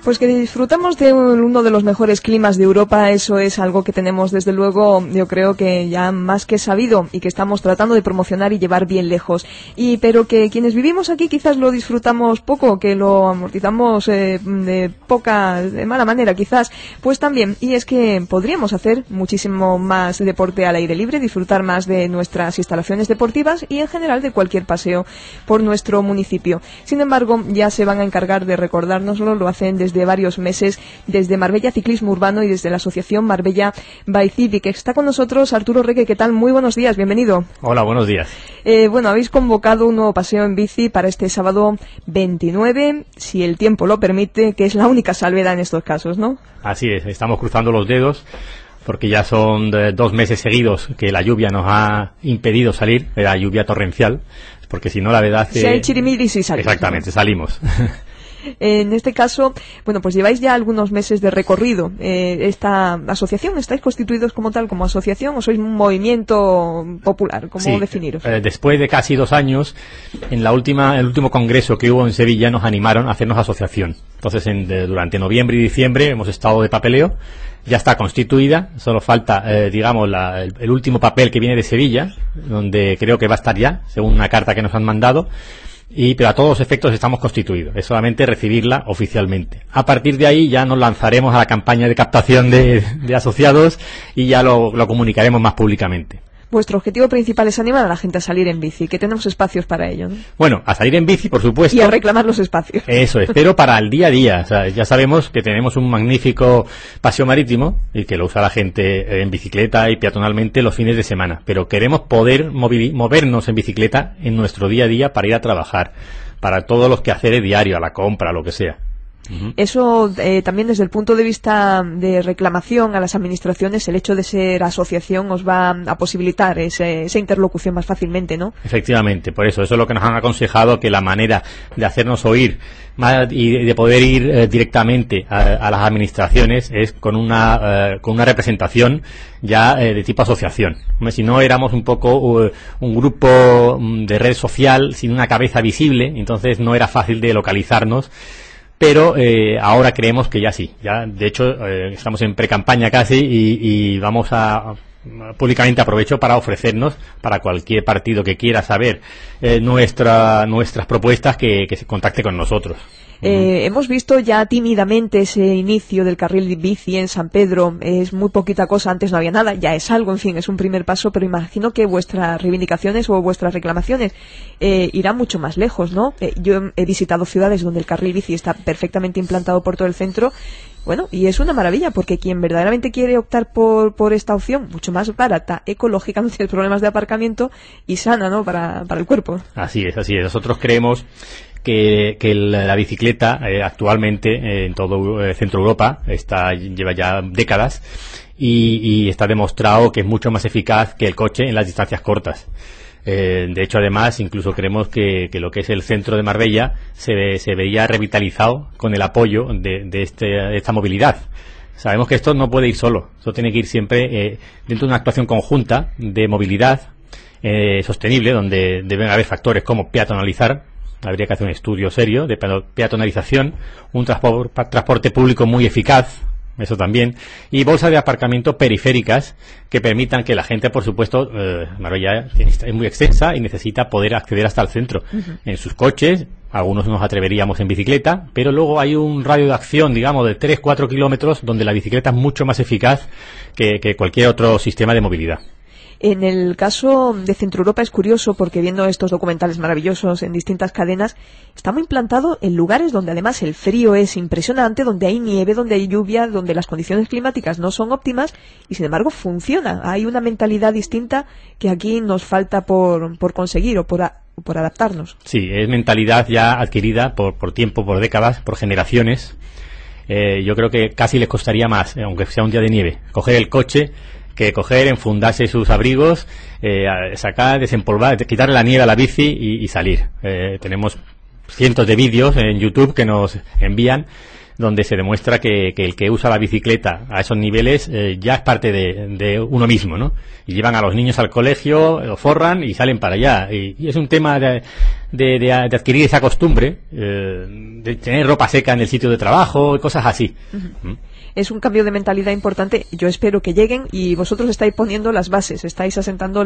Pues que disfrutamos de uno de los mejores climas de Europa, eso es algo que tenemos desde luego, yo creo que ya más que sabido y que estamos tratando de promocionar y llevar bien lejos. Pero que quienes vivimos aquí quizás lo disfrutamos poco, que lo amortizamos de mala manera quizás, pues también. Y es que podríamos hacer muchísimo más deporte al aire libre, disfrutar más de nuestras instalaciones deportivas y en general de cualquier paseo por nuestro municipio. Sin embargo, ya se van a encargar de recordárnoslo, lo hacen desde varios meses, desde Marbella Ciclismo Urbano y desde la asociación Marbella Bicivic. Está con nosotros Arturo Reque. ¿Qué tal? Muy buenos días, bienvenido. Hola, buenos días. Bueno, habéis convocado un nuevo paseo en bici para este sábado 29, si el tiempo lo permite, que es la única salvedad en estos casos, ¿no? Así es, estamos cruzando los dedos porque ya son 2 meses seguidos que la lluvia nos ha impedido salir, era lluvia torrencial, porque si no la verdad... Si hay chirimiri, sí salimos. Exactamente, salimos. En este caso, bueno, pues lleváis ya algunos meses de recorrido. Esta asociación, ¿estáis constituidos como tal, como asociación, o sois un movimiento popular? ¿Cómo definiros? Después de casi 2 años, en el último congreso que hubo en Sevilla, nos animaron a hacernos asociación. Entonces, durante noviembre y diciembre hemos estado de papeleo, ya está constituida, solo falta, digamos, el último papel que viene de Sevilla, donde creo que va a estar ya, según una carta que nos han mandado. Pero a todos los efectos estamos constituidos, es solamente recibirla oficialmente. A partir de ahí ya nos lanzaremos a la campaña de captación de asociados y ya lo comunicaremos más públicamente. Vuestro objetivo principal es animar a la gente a salir en bici, que tenemos espacios para ello, ¿no? Bueno, a salir en bici, por supuesto. Y a reclamar los espacios. Eso es, pero para el día a día. O sea, ya sabemos que tenemos un magnífico paseo marítimo y que lo usa la gente en bicicleta y peatonalmente los fines de semana. Pero queremos poder movernos en bicicleta en nuestro día a día para ir a trabajar, para todos los quehaceres diarios, a la compra, lo que sea. Eso también desde el punto de vista de reclamación a las administraciones, el hecho de ser asociación os va a posibilitar esa interlocución más fácilmente, ¿no? Efectivamente, por eso es lo que nos han aconsejado, que la manera de hacernos oír más y de poder ir directamente a las administraciones es con una representación ya de tipo asociación. Si no, éramos un poco un grupo de red social sin una cabeza visible, entonces no era fácil de localizarnos. Pero ahora creemos que ya sí. Ya, de hecho, estamos en pre-campaña casi y vamos a públicamente aprovecho para ofrecernos para cualquier partido que quiera saber nuestras propuestas que se contacte con nosotros. Hemos visto ya tímidamente ese inicio del carril de bici en San Pedro. Es muy poquita cosa, antes no había nada, ya es algo, en fin, es un primer paso, pero imagino que vuestras reivindicaciones o vuestras reclamaciones irán mucho más lejos, ¿no? Yo he visitado ciudades donde el carril bici está perfectamente implantado por todo el centro. Bueno, y es una maravilla, porque quien verdaderamente quiere optar por esta opción, mucho más barata, ecológica, no tiene problemas de aparcamiento y sana, ¿no?, para el cuerpo. Así es. Nosotros creemos que la bicicleta actualmente en todo Centro Europa lleva ya décadas y está demostrado que es mucho más eficaz que el coche en las distancias cortas. De hecho, además, incluso creemos que lo que es el centro de Marbella se veía revitalizado con el apoyo de esta movilidad. Sabemos que esto no puede ir solo, esto tiene que ir siempre dentro de una actuación conjunta de movilidad sostenible, donde deben haber factores como peatonalizar. Habría que hacer un estudio serio de peatonalización, un transporte público muy eficaz, eso también, y bolsas de aparcamiento periféricas que permitan que la gente, por supuesto, Marbella es muy extensa y necesita poder acceder hasta el centro en sus coches. Algunos nos atreveríamos en bicicleta, pero luego hay un radio de acción, digamos, de 3-4 kilómetros donde la bicicleta es mucho más eficaz que cualquier otro sistema de movilidad. En el caso de Centro Europa es curioso, porque viendo estos documentales maravillosos en distintas cadenas, está muy implantado en lugares donde además el frío es impresionante, donde hay nieve, donde hay lluvia, donde las condiciones climáticas no son óptimas y sin embargo funciona. Hay una mentalidad distinta que aquí nos falta por conseguir o por adaptarnos. Sí, es mentalidad ya adquirida por tiempo, por décadas, por generaciones. Yo creo que casi les costaría más, aunque sea un día de nieve, coger el coche que coger, enfundarse sus abrigos, sacar, desempolvar, quitarle la nieve a la bici y salir. Tenemos cientos de vídeos en YouTube que nos envían donde se demuestra que el que usa la bicicleta a esos niveles ya es parte de uno mismo, ¿no? Y llevan a los niños al colegio, lo forran y salen para allá. Y es un tema de adquirir esa costumbre, de tener ropa seca en el sitio de trabajo y cosas así. Es un cambio de mentalidad importante. Yo espero que lleguen y vosotros estáis poniendo las bases, estáis asentando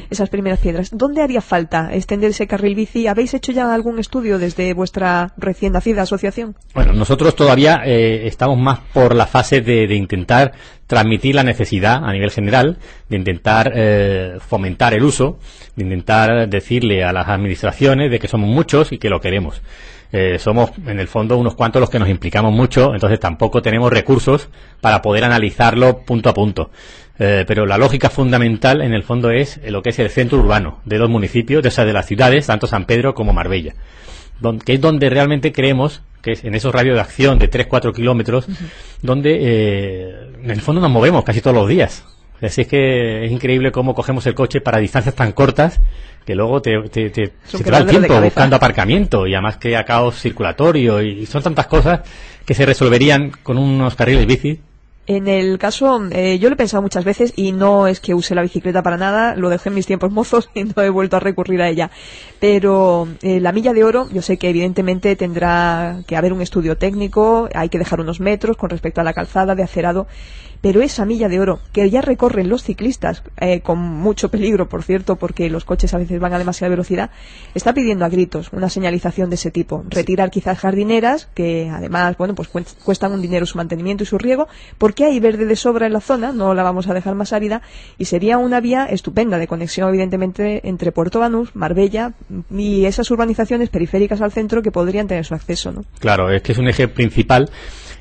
esas primeras piedras. ¿Dónde haría falta extender ese carril bici? ¿Habéis hecho ya algún estudio desde vuestra recién nacida asociación? Bueno, nosotros todavía estamos más por la fase de intentar transmitir la necesidad a nivel general, de intentar fomentar el uso, de intentar decirle a las administraciones de que somos muchos y que lo queremos. Somos, en el fondo, unos cuantos los que nos implicamos mucho, entonces tampoco tenemos recursos para poder analizarlo punto a punto. Pero la lógica fundamental, en el fondo, es lo que es el centro urbano de los municipios, de las ciudades, tanto San Pedro como Marbella, que es donde realmente creemos que es en esos radios de acción de 3-4 kilómetros, donde en el fondo nos movemos casi todos los días. Así es que es increíble cómo cogemos el coche para distancias tan cortas que luego se te va el tiempo buscando aparcamiento y además crea caos circulatorio y son tantas cosas que se resolverían con unos carriles bici. En el caso, yo lo he pensado muchas veces y no es que use la bicicleta para nada, lo dejé en mis tiempos mozos y no he vuelto a recurrir a ella. Pero la milla de oro, yo sé que evidentemente tendrá que haber un estudio técnico, hay que dejar unos metros con respecto a la calzada de acerado. Pero esa milla de oro que ya recorren los ciclistas, con mucho peligro, por cierto, porque los coches a veces van a demasiada velocidad, está pidiendo a gritos una señalización de ese tipo. Retirar quizás jardineras, que además, bueno, pues cuestan un dinero su mantenimiento y su riego, porque hay verde de sobra en la zona, no la vamos a dejar más árida, y sería una vía estupenda de conexión, evidentemente, entre Puerto Banús, Marbella y esas urbanizaciones periféricas al centro que podrían tener su acceso, ¿no? Claro, es que es un eje principal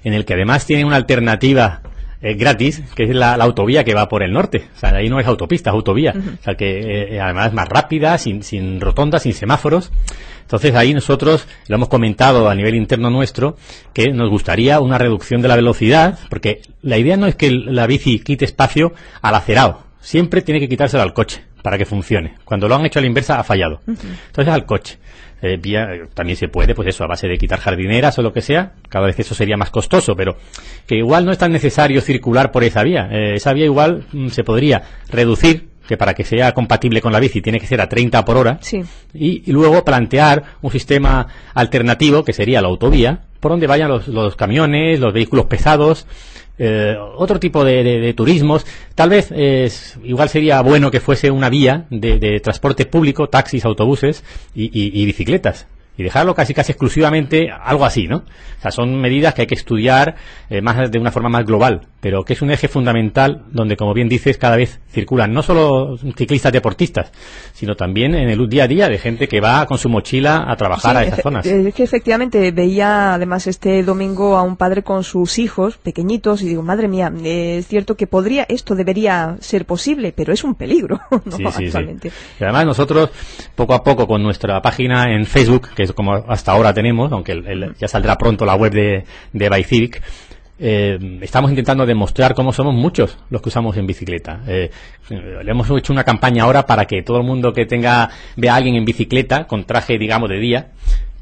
en el que además tiene una alternativa gratis, que es la autovía que va por el norte. O sea, ahí no es autopista, es autovía. O sea, que además es más rápida, sin rotondas, sin semáforos. Entonces ahí nosotros lo hemos comentado a nivel interno nuestro, que nos gustaría una reducción de la velocidad, porque la idea no es que la bici quite espacio al acerado. Siempre tiene que quitárselo al coche para que funcione. Cuando lo han hecho a la inversa ha fallado. Entonces al coche. También se puede, pues eso, a base de quitar jardineras o lo que sea, cada vez eso sería más costoso, pero que igual no es tan necesario circular por esa vía. Esa vía igual se podría reducir, que para que sea compatible con la bici tiene que ser a 30 por hora, sí. y luego plantear un sistema alternativo, que sería la autovía, por donde vayan los camiones, los vehículos pesados, otro tipo de turismos. Tal vez igual sería bueno que fuese una vía de transporte público, taxis, autobuses y bicicletas, y dejarlo casi exclusivamente algo así, ¿no? O sea, son medidas que hay que estudiar más de una forma más global, pero que es un eje fundamental donde, como bien dices, cada vez circulan no solo ciclistas deportistas, sino también en el día a día de gente que va con su mochila a trabajar a esas zonas. Es que efectivamente veía además este domingo a un padre con sus hijos pequeñitos y digo, madre mía, es cierto que esto debería ser posible, pero es un peligro, ¿no? Sí, actualmente. Sí. Y además nosotros, poco a poco, con nuestra página en Facebook, que es como hasta ahora tenemos, aunque ya saldrá pronto la web de Bicivic, estamos intentando demostrar cómo somos muchos los que usamos en bicicleta. Le hemos hecho una campaña ahora para que todo el mundo que vea a alguien en bicicleta con traje, digamos, de día,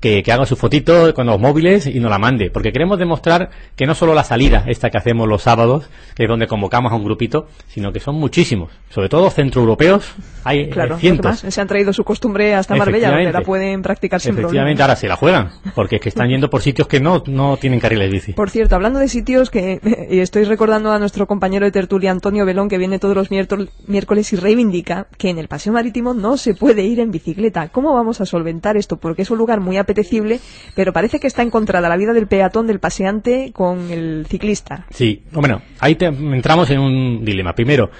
que haga su fotito con los móviles y nos la mande, porque queremos demostrar que no solo la salida esta que hacemos los sábados, que es donde convocamos a un grupito, sino que son muchísimos, sobre todo centroeuropeos, hay cientos. Se han traído su costumbre hasta Marbella, donde la pueden practicar sin problema. Efectivamente, ahora se la juegan, porque es que están yendo por sitios que no tienen carriles bici. Por cierto, hablando de sitios, que estoy recordando a nuestro compañero de tertulia Antonio Belón, que viene todos los miércoles y reivindica que en el paseo marítimo no se puede ir en bicicleta. ¿Cómo vamos a solventar esto? Porque es un lugar muy apetecible, pero parece que está encontrada la vida del peatón, del paseante, con el ciclista. Sí, bueno, ahí entramos en un dilema. Primero,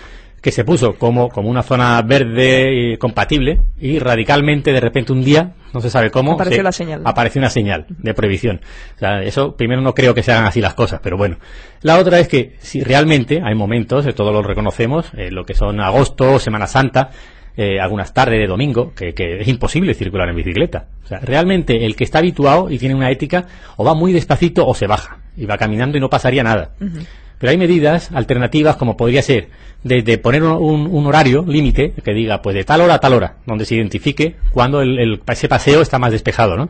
que se puso como una zona verde y compatible, y radicalmente, de repente, un día, no se sabe cómo, apareció una señal de prohibición. O sea, eso, primero, no creo que se hagan así las cosas, pero bueno. La otra es que, si realmente hay momentos, todos lo reconocemos, lo que son agosto, Semana Santa, algunas tardes de domingo, que es imposible circular en bicicleta. O sea, realmente el que está habituado y tiene una ética, o va muy despacito o se baja, y va caminando y no pasaría nada. Pero hay medidas alternativas, como podría ser desde poner un horario límite que diga, pues de tal hora a tal hora, donde se identifique cuando ese paseo está más despejado, ¿no?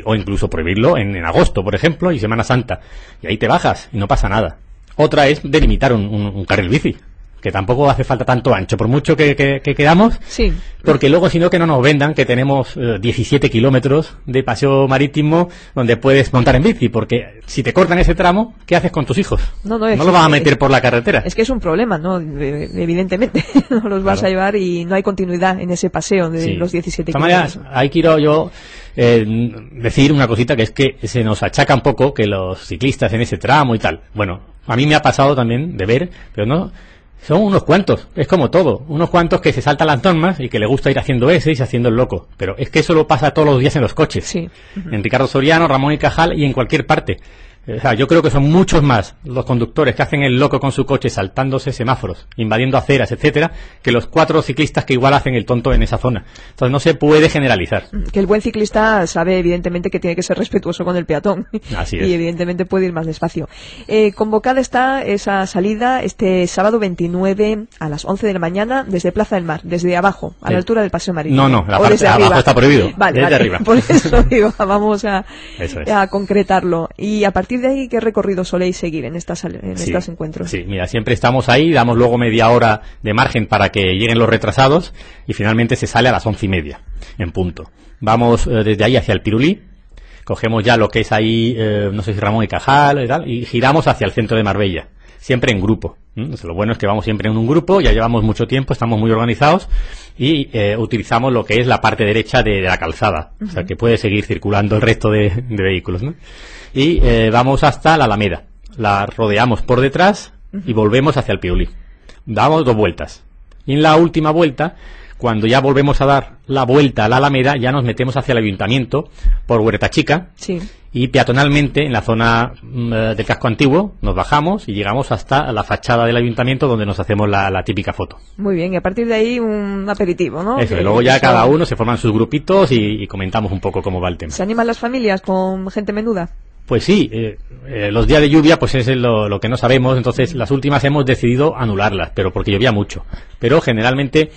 o incluso prohibirlo en agosto, por ejemplo, y Semana Santa. Y ahí te bajas y no pasa nada. Otra es delimitar un carril bici, que tampoco hace falta tanto ancho, por mucho que quedamos, sí. Porque luego si no que no nos vendan que tenemos 17 kilómetros de paseo marítimo donde puedes montar en bici, porque si te cortan ese tramo, ¿qué haces con tus hijos? No los vas a meter por la carretera. Es que es un problema, ¿no? Evidentemente, no los vas a llevar y no hay continuidad en ese paseo de los 17 kilómetros. Ahí quiero yo decir una cosita, que es que se nos achaca un poco que los ciclistas en ese tramo y tal. Bueno, a mí me ha pasado también de ver, pero no... Son unos cuantos, es como todo, unos cuantos que se saltan las normas y que le gusta ir haciendo ese y haciendo el loco. Pero es que eso lo pasa todos los días en los coches. Sí. En Ricardo Soriano, Ramón y Cajal y en cualquier parte. O sea, yo creo que son muchos más los conductores que hacen el loco con su coche, saltándose semáforos, invadiendo aceras, etcétera, que los 4 ciclistas que igual hacen el tonto en esa zona. Entonces no se puede generalizar. Que el buen ciclista sabe evidentemente que tiene que ser respetuoso con el peatón. Así es. Y evidentemente puede ir más despacio. Convocada está esa salida este sábado 29 a las 11 de la mañana desde Plaza del Mar, desde abajo, a la altura del Paseo Marítimo. No, la parte de abajo está prohibido. Vale, desde arriba. Por eso digo, vamos a concretarlo. Y a partir de ahí, ¿qué recorrido soléis seguir en estos encuentros? Sí, mira, siempre estamos ahí, damos luego media hora de margen para que lleguen los retrasados y finalmente se sale a las 11:30 en punto. Vamos desde ahí hacia el Pirulí, cogemos ya lo que es ahí, no sé si Ramón y Cajal y tal, y giramos hacia el centro de Marbella, siempre en grupo. Lo bueno es que vamos siempre en un grupo, ya llevamos mucho tiempo, estamos muy organizados y utilizamos lo que es la parte derecha de la calzada, o sea que puede seguir circulando el resto de vehículos, ¿no? Y vamos hasta la Alameda, la rodeamos por detrás y volvemos hacia el Pirulí. Damos 2 vueltas. Y en la última vuelta, cuando ya volvemos a dar la vuelta a la Alameda, ya nos metemos hacia el Ayuntamiento por Huerta Chica. Sí. Y peatonalmente, en la zona del casco antiguo, nos bajamos y llegamos hasta la fachada del Ayuntamiento, donde nos hacemos la típica foto. Muy bien, y a partir de ahí un aperitivo, ¿no? Eso, y luego ya cada uno se forman sus grupitos y comentamos un poco cómo va el tema. ¿Se animan las familias con gente menuda? Pues sí, los días de lluvia pues es lo que no sabemos, entonces las últimas hemos decidido anularlas, pero porque llovía mucho. Pero generalmente,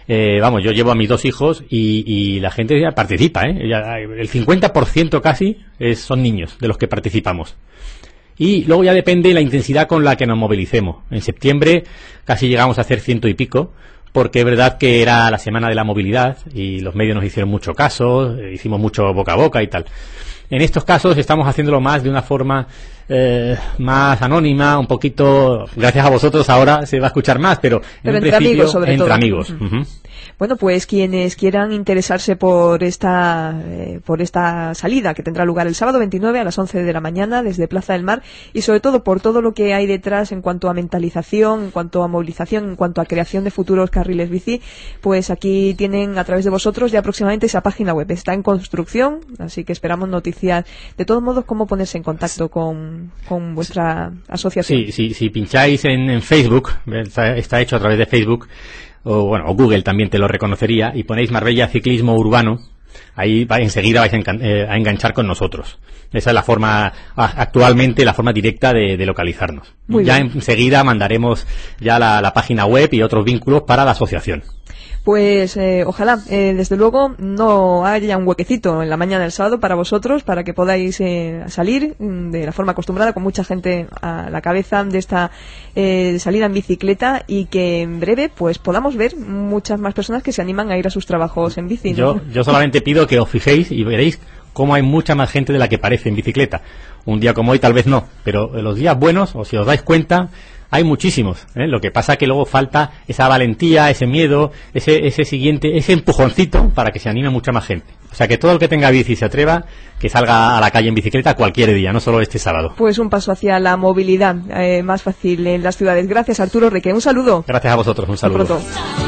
yo llevo a mis 2 hijos y la gente ya participa, el 50% casi son niños de los que participamos. Y luego ya depende la intensidad con la que nos movilicemos. En septiembre casi llegamos a hacer 100 y pico, porque es verdad que era la semana de la movilidad y los medios nos hicieron mucho caso, hicimos mucho boca a boca y tal. En estos casos estamos haciéndolo más de una forma más anónima, un poquito, gracias a vosotros ahora se va a escuchar más, pero en entre principio, amigos, sobre todo. Entre amigos. Bueno, pues quienes quieran interesarse por esta salida que tendrá lugar el sábado 29 a las 11 de la mañana desde Plaza del Mar y sobre todo por todo lo que hay detrás en cuanto a mentalización, en cuanto a movilización, en cuanto a creación de futuros carriles bici, pues aquí tienen a través de vosotros ya próximamente esa página web. Está en construcción, así que esperamos noticias. De todos modos, ¿cómo ponerse en contacto con vuestra asociación? Sí, si pincháis en Facebook, está hecho a través de Facebook, o Google también te lo reconocería, y ponéis Marbella Ciclismo Urbano, ahí enseguida vais a enganchar con nosotros. Esa es la forma, actualmente, la forma directa de localizarnos. Muy ya bien. enseguida mandaremos ya la página web y otros vínculos para la asociación. Pues ojalá, desde luego, no haya un huequecito en la mañana del sábado para vosotros, para que podáis salir de la forma acostumbrada, con mucha gente a la cabeza de esta salida en bicicleta, y que en breve pues podamos ver muchas más personas que se animan a ir a sus trabajos en bici, ¿no? Yo solamente pido que os fijéis y veréis cómo hay mucha más gente de la que parece en bicicleta. Un día como hoy tal vez no, pero los días buenos, o si os dais cuenta, hay muchísimos, Lo que pasa es que luego falta esa valentía, ese miedo, ese empujoncito para que se anime mucha más gente. O sea, que todo el que tenga bici y se atreva, que salga a la calle en bicicleta cualquier día, no solo este sábado. Pues un paso hacia la movilidad más fácil en las ciudades. Gracias, Arturo Reque. Un saludo. Gracias a vosotros, un saludo. Hasta pronto.